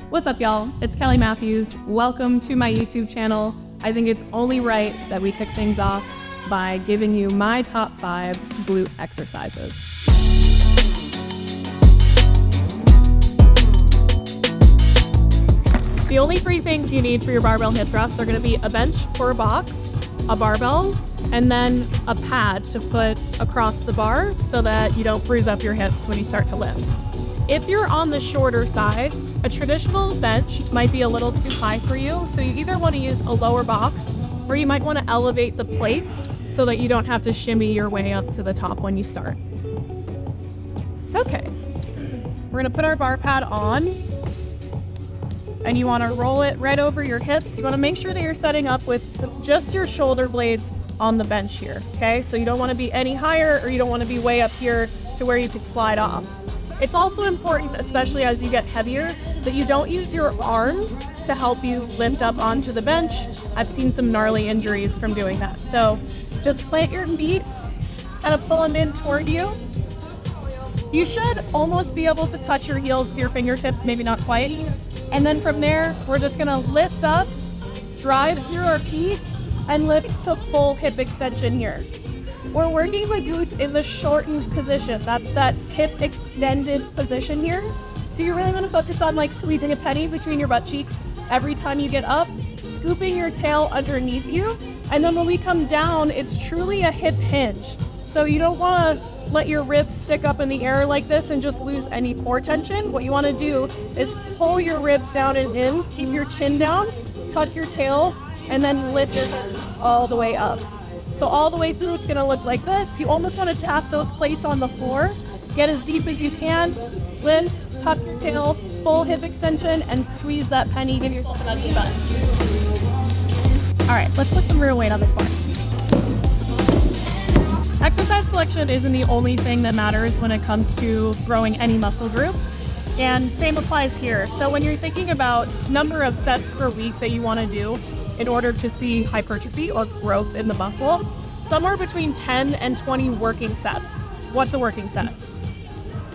What's up, y'all? It's Kelly Matthews. Welcome to my YouTube channel. I think it's only right that we kick things off by giving you my top 5 glute exercises. The only 3 things you need for your barbell hip thrusts are going to be a bench or a box, a barbell, and then a pad to put across the bar so that you don't bruise up your hips when you start to lift. If you're on the shorter side, a traditional bench might be a little too high for you, so you either want to use a lower box or you might want to elevate the plates so that you don't have to shimmy your way up to the top when you start. Okay, we're going to put our bar pad on, and you want to roll it right over your hips. You want to make sure that you're setting up with just your shoulder blades on the bench here, okay? So you don't want to be any higher or you don't want to be way up here to where you could slide off. It's also important, especially as you get heavier, that you don't use your arms to help you lift up onto the bench. I've seen some gnarly injuries from doing that. So just plant your feet, kind of pull them in toward you. You should almost be able to touch your heels with your fingertips, maybe not quite. And then from there, we're just gonna lift up, drive through our feet, and lift to full hip extension here. We're working the glutes in the shortened position. That's that hip extended position here. So you really want to focus on like squeezing a penny between your butt cheeks every time you get up, scooping your tail underneath you. And then when we come down, it's truly a hip hinge. So you don't want to let your ribs stick up in the air like this and just lose any core tension. What you want to do is pull your ribs down and in, keep your chin down, tuck your tail, and then lift your hips all the way up. So all the way through, it's gonna look like this. You almost wanna tap those plates on the floor. Get as deep as you can, lift, tuck your tail, full hip extension, and squeeze that penny, give yourself an ugly butt. All right, let's put some real weight on this bar. Exercise selection isn't the only thing that matters when it comes to growing any muscle group. And same applies here. So when you're thinking about number of sets per week that you wanna do, in order to see hypertrophy or growth in the muscle, somewhere between 10 and 20 working sets. What's a working set?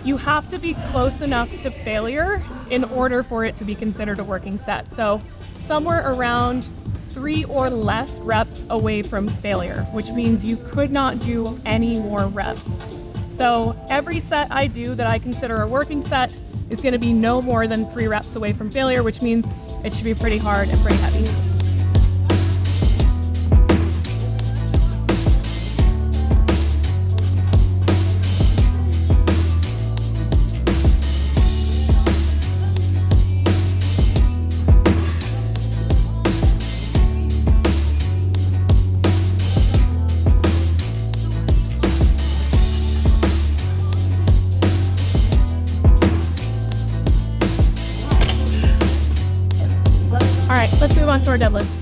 You have to be close enough to failure in order for it to be considered a working set. So somewhere around 3 or less reps away from failure, which means you could not do any more reps. So every set I do that I consider a working set is gonna be no more than 3 reps away from failure, which means it should be pretty hard and pretty heavy. All right, let's move on to our deadlifts.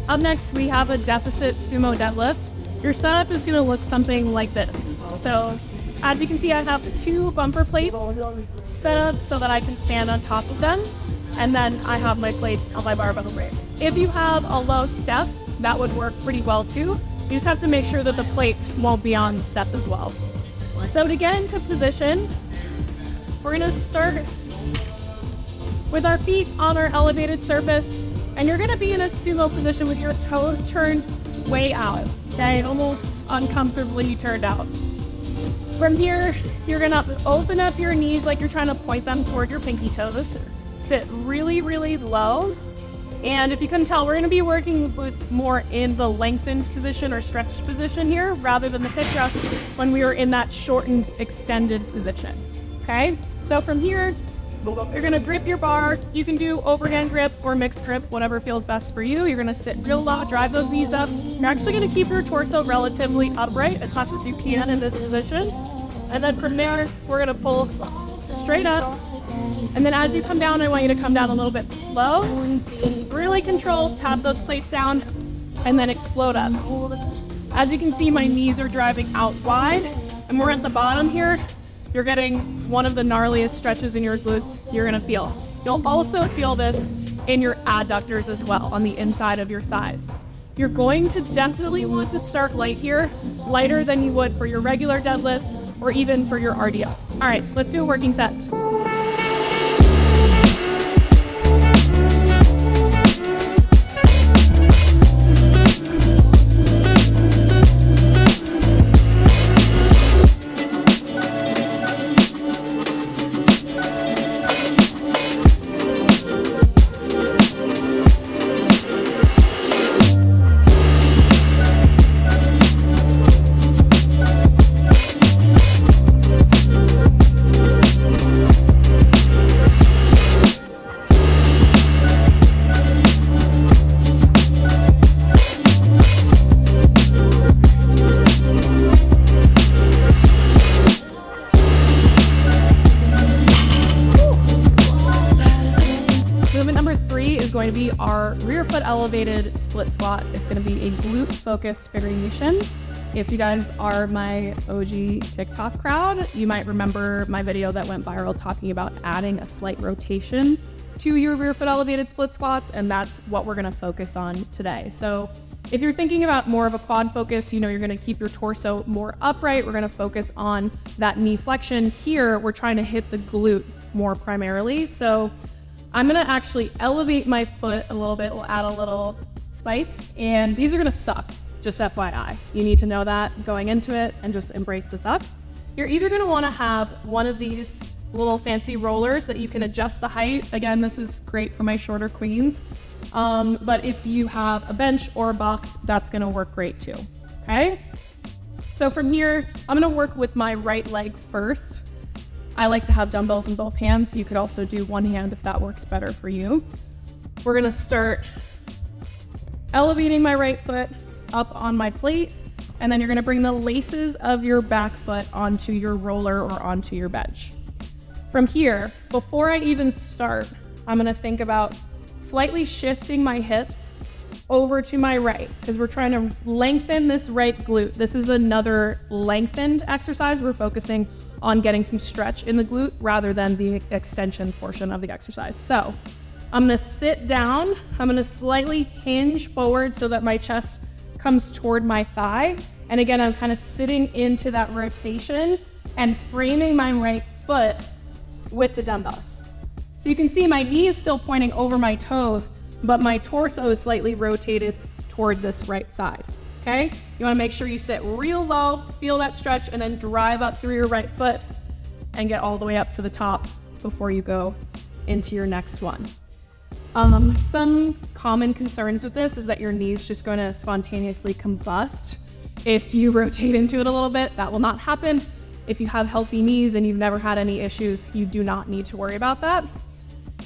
Up next, we have a deficit sumo deadlift. Your setup is gonna look something like this. So as you can see, I have 2 bumper plates set up so that I can stand on top of them. And then I have my plates on my barbell frame. If you have a low step, that would work pretty well too. You just have to make sure that the plates won't be on the step as well. So to get into position, we're gonna start with our feet on our elevated surface, and you're gonna be in a sumo position with your toes turned way out, okay? Almost uncomfortably turned out. From here, you're gonna open up your knees like you're trying to point them toward your pinky toes. Sit really, really low. And if you couldn't tell, we're gonna be working the glutes more in the lengthened position or stretched position here, rather than the hip thrust when we were in that shortened, extended position, okay? So from here, you're gonna grip your bar. You can do overhand grip or mixed grip, whatever feels best for you. You're gonna sit real low, drive those knees up. You're actually gonna keep your torso relatively upright as much as you can in this position. And then from there, we're gonna pull straight up. And then as you come down, I want you to come down a little bit slow. Really control, tap those plates down, and then explode up. As you can see, my knees are driving out wide, and we're at the bottom here. You're getting one of the gnarliest stretches in your glutes you're gonna feel. You'll also feel this in your adductors as well, on the inside of your thighs. You're going to definitely want to start light here, lighter than you would for your regular deadlifts or even for your RDLs. All right, let's do a working set. movement number 3 is going to be our rear foot elevated split squat. It's going to be a glute focused variation. If you guys are my OG TikTok crowd, you might remember my video that went viral talking about adding a slight rotation to your rear foot elevated split squats, and that's what we're going to focus on today. So if you're thinking about more of a quad focus, you're going to keep your torso more upright. We're going to focus on that knee flexion. Here, we're trying to hit the glute more primarily. So I'm going to actually elevate my foot a little bit. We'll add a little spice, and these are going to suck. Just FYI, you need to know that going into it and just embrace the suck. You're either going to want to have one of these little fancy rollers that you can adjust the height. Again, this is great for my shorter queens. But if you have a bench or a box, that's going to work great too. Okay. So from here, I'm going to work with my right leg first. I like to have dumbbells in both hands. You could also do one hand if that works better for you. We're going to start elevating my right foot up on my plate, and then you're going to bring the laces of your back foot onto your roller or onto your bench. From here, before I even start, I'm going to think about slightly shifting my hips over to my right, because we're trying to lengthen this right glute. This is another lengthened exercise. We're focusing on getting some stretch in the glute rather than the extension portion of the exercise. So I'm going to sit down. I'm going to slightly hinge forward so that my chest comes toward my thigh. And again, I'm kind of sitting into that rotation and framing my right foot with the dumbbells. So you can see my knee is still pointing over my toe, but my torso is slightly rotated toward this right side. Okay? You want to make sure you sit real low, feel that stretch, and then drive up through your right foot and get all the way up to the top before you go into your next one. Some common concerns with this is that your knee's just going to spontaneously combust. If you rotate into it a little bit, that will not happen. If you have healthy knees and you've never had any issues, you do not need to worry about that.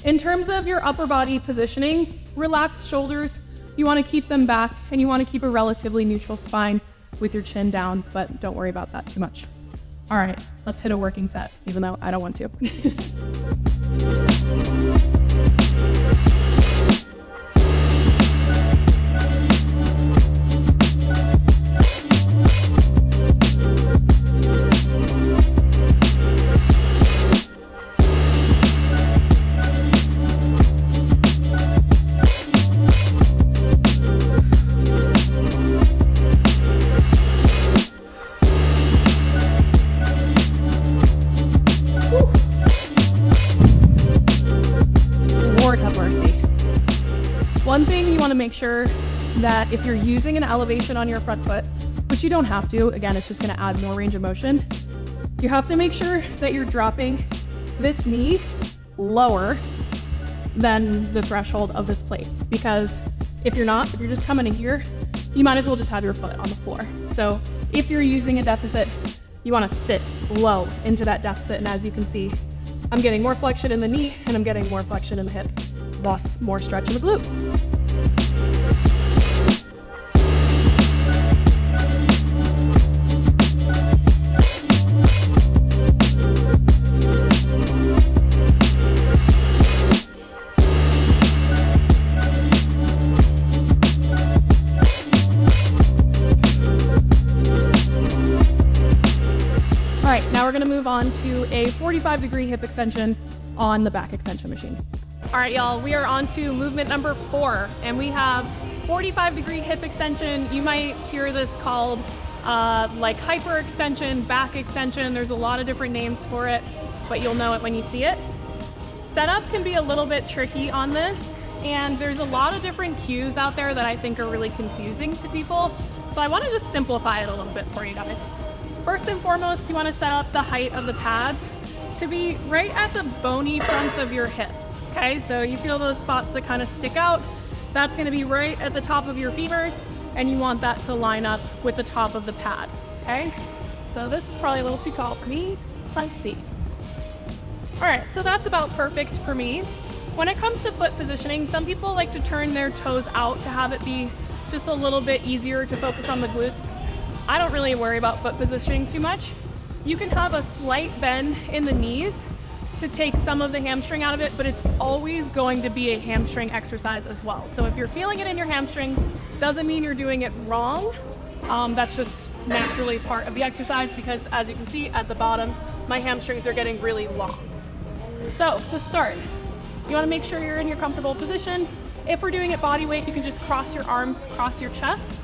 In terms of your upper body positioning, relaxed shoulders, you want to keep them back, and you want to keep a relatively neutral spine with your chin down, but don't worry about that too much. All right, let's hit a working set, even though I don't want to. One thing you want to make sure that if you're using an elevation on your front foot, which you don't have to, again, it's just going to add more range of motion, you have to make sure that you're dropping this knee lower than the threshold of this plate. Because if you're just coming in here, you might as well just have your foot on the floor. So if you're using a deficit, you want to sit low into that deficit. And as you can see, I'm getting more flexion in the knee and I'm getting more flexion in the hip. Lost more stretch in the glute. All right, now we're gonna move on to a 45-degree hip extension on the back extension machine. All right, y'all, we are on to movement number 4, and we have 45-degree hip extension. You might hear this called like hyperextension, back extension. There's a lot of different names for it, but you'll know it when you see it. Setup can be a little bit tricky on this, and there's a lot of different cues out there that I think are really confusing to people. So I want to just simplify it a little bit for you guys. First and foremost, you want to set up the height of the pads to be right at the bony fronts of your hips. Okay, so you feel those spots that kind of stick out. That's going to be right at the top of your femurs, and you want that to line up with the top of the pad. Okay, so this is probably a little too tall for me. Let's see. All right, so that's about perfect for me. When it comes to foot positioning, some people like to turn their toes out to have it be just a little bit easier to focus on the glutes. I don't really worry about foot positioning too much. You can have a slight bend in the knees, to take some of the hamstring out of it, but it's always going to be a hamstring exercise as well. So if you're feeling it in your hamstrings, doesn't mean you're doing it wrong. That's just naturally part of the exercise, because as you can see at the bottom, my hamstrings are getting really long. So to start, you want to make sure you're in your comfortable position. If we're doing it body weight, you can just cross your arms across your chest,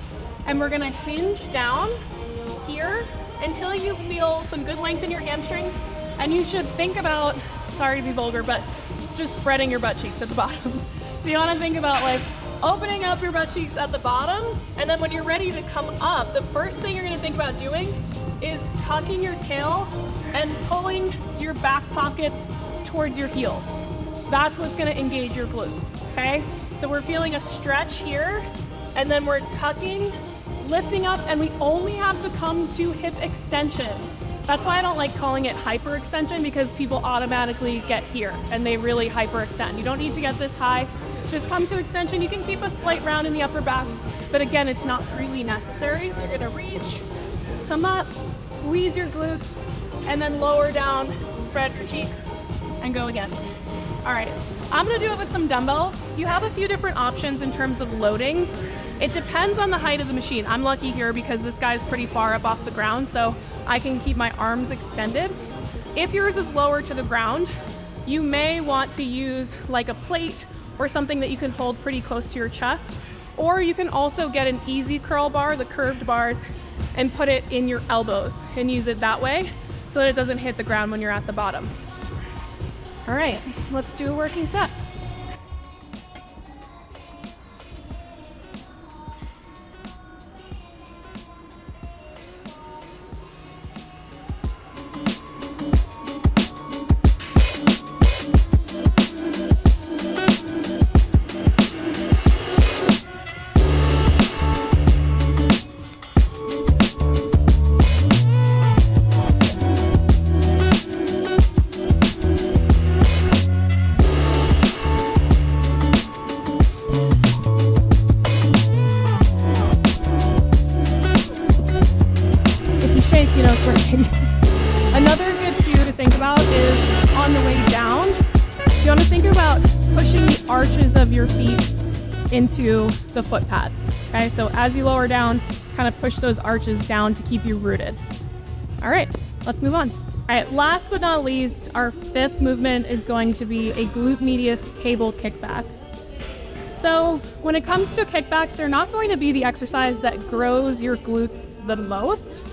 and we're going to hinge down here until you feel some good length in your hamstrings. And you should think about, sorry to be vulgar, but just spreading your butt cheeks at the bottom. So you want to think about like opening up your butt cheeks at the bottom, and then when you're ready to come up, the first thing you're going to think about doing is tucking your tail and pulling your back pockets towards your heels. That's what's going to engage your glutes, okay? So we're feeling a stretch here, and then we're tucking, lifting up, and we only have to come to hip extension. That's why I don't like calling it hyperextension, because people automatically get here and they really hyperextend. You don't need to get this high. Just come to extension. You can keep a slight round in the upper back, but again, it's not really necessary. So you're gonna reach, come up, squeeze your glutes, and then lower down, spread your cheeks, and go again. All right, I'm gonna do it with some dumbbells. You have a few different options in terms of loading. It depends on the height of the machine. I'm lucky here because this guy's pretty far up off the ground, so I can keep my arms extended. If yours is lower to the ground, you may want to use like a plate or something that you can hold pretty close to your chest, or you can also get an easy curl bar, the curved bars, and put it in your elbows and use it that way so that it doesn't hit the ground when you're at the bottom. All right, let's do a working set. Another good cue to think about is on the way down, you want to think about pushing the arches of your feet into the foot pads. Okay, so as you lower down, kind of push those arches down to keep you rooted. All right, let's move on. All right, last but not least, our fifth movement is going to be a glute medius cable kickback. So when it comes to kickbacks, they're not going to be the exercise that grows your glutes the most,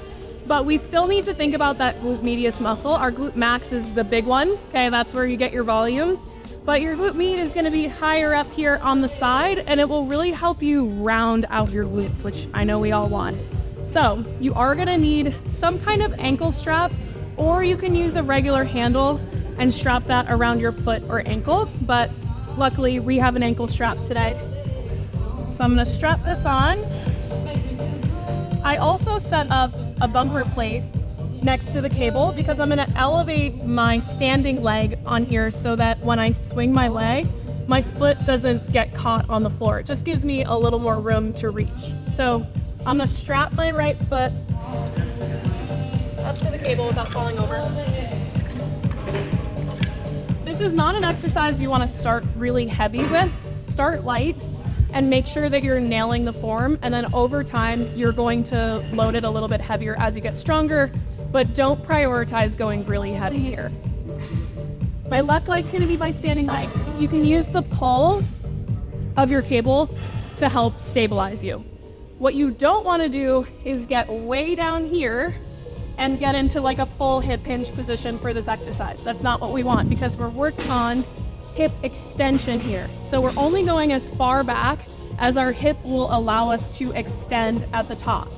but we still need to think about that glute medius muscle. Our glute max is the big one, okay? That's where you get your volume. But your glute med is gonna be higher up here on the side, and it will really help you round out your glutes, which I know we all want. So you are gonna need some kind of ankle strap, or you can use a regular handle and strap that around your foot or ankle, but luckily we have an ankle strap today. So I'm gonna strap this on. I also set up a bumper plate next to the cable because I'm gonna elevate my standing leg on here so that when I swing my leg, my foot doesn't get caught on the floor. It just gives me a little more room to reach. So I'm gonna strap my right foot up to the cable without falling over. This is not an exercise you wanna start really heavy with. Start light and make sure that you're nailing the form, and then over time you're going to load it a little bit heavier as you get stronger, but don't prioritize going really heavy here. My left leg's gonna be my standing leg. You can use the pull of your cable to help stabilize you. What you don't wanna do is get way down here and get into like a full hip hinge position for this exercise. That's not what we want because we're working on hip extension here. So we're only going as far back as our hip will allow us to extend at the top.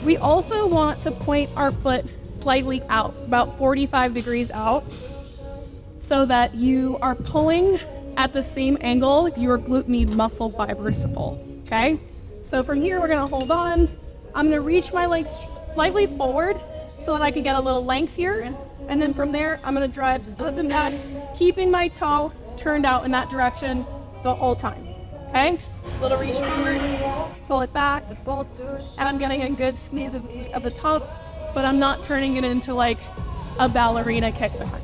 We also want to point our foot slightly out, about 45 degrees out, so that you are pulling at the same angle your glute med muscle fibers to pull, okay? So from here, we're gonna hold on. I'm gonna reach my legs slightly forward so that I can get a little length here. And then from there, I'm gonna drive up and back, keeping my toe turned out in that direction the whole time, okay? Little reach forward, pull it back, and I'm getting a good squeeze of the top, but I'm not turning it into like a ballerina kickback.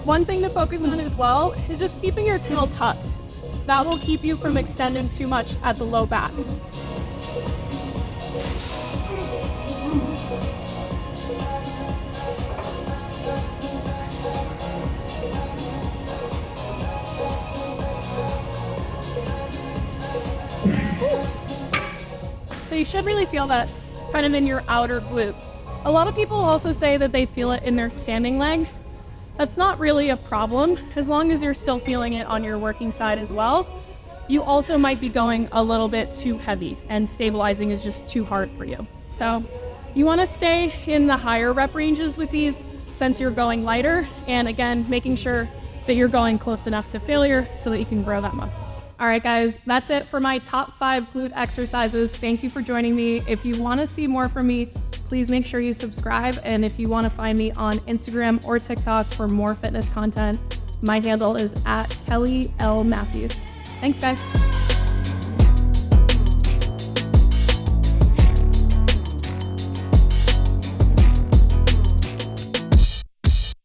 One thing to focus on as well is just keeping your tail tucked. That will keep you from extending too much at the low back. So you should really feel that kind of in your outer glute. A lot of people also say that they feel it in their standing leg. That's not really a problem, as long as you're still feeling it on your working side as well. You also might be going a little bit too heavy and stabilizing is just too hard for you. So you want to stay in the higher rep ranges with these since you're going lighter, and again, making sure that you're going close enough to failure so that you can grow that muscle. All right, guys, that's it for my top 5 glute exercises. Thank you for joining me. If you want to see more from me, please make sure you subscribe. And if you want to find me on Instagram or TikTok for more fitness content, my handle is @Kelly L. Matthews. Thanks, guys.